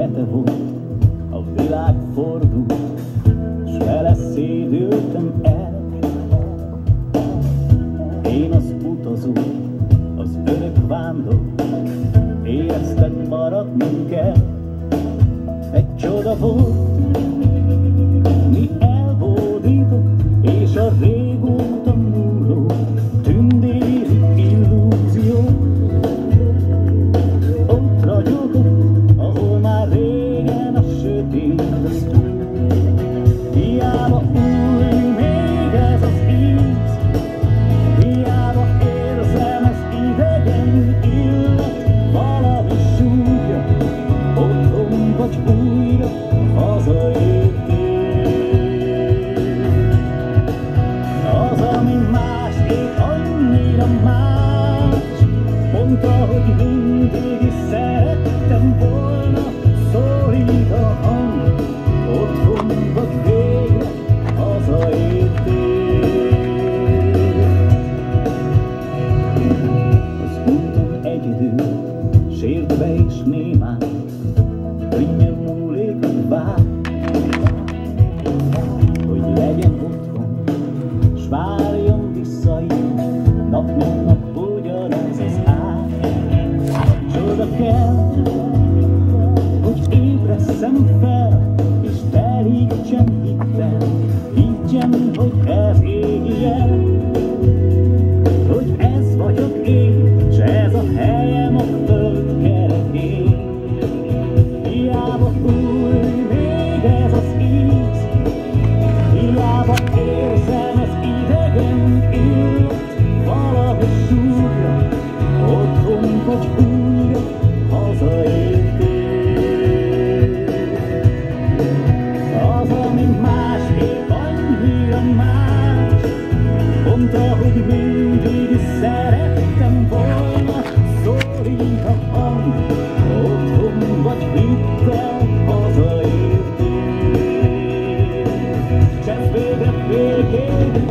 hete volt, a világ fordult, s vele szédültem el. Én az utazó, az örök vándor, érezted, maradnunk kell. Egy csoda volt, mi elbódított, és a régóta múló tündéri illúzió. Ott ragyogott, ahol már régen a sötét az túl. Hiába új még ez az íz, hiába érzem ez idegen illat, valami súlya, otthon vagy újra hazaértél. Az, ami más, épp annyira más, mondta, hogy mindig is szerettem volna, szólít a hang, otthon vagy végre hazaértél. Az úton egyedül, sértve és némán, könnyen múlik, hogy vár, hogy legyen otthon, s várjon vissza így, nap mint nap ugyanaz az ár. Csoda kell, hogy ébresszem fel, és telítsen hittel, higgyem, hogy ez éljen, hogy ez vagyok én, s ez a helyem a föld kerekén. Hiába új még ez az íz, hiába érzem ez idegen illat, valami súlya, otthon vagy újra hazaértél. Az, ami más, épp annyira más, mondta, hogy mindig is szerettem volna, szólít a hang, otthon vagy hittel hazaértél. S ez végre békén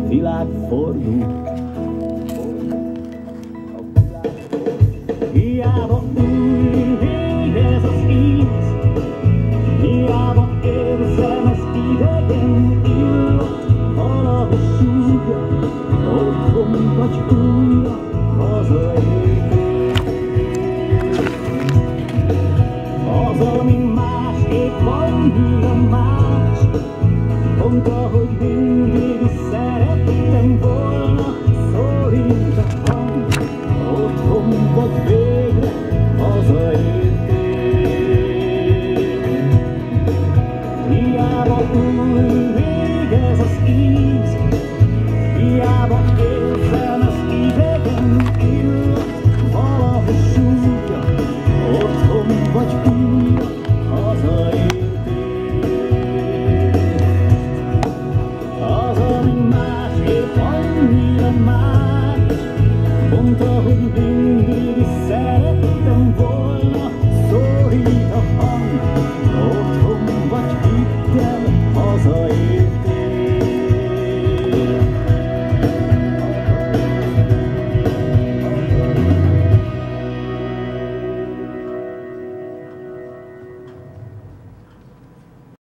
világ fordul. Hiába új még ez az íz, hiába érzem ez idegen illat, valami súlya,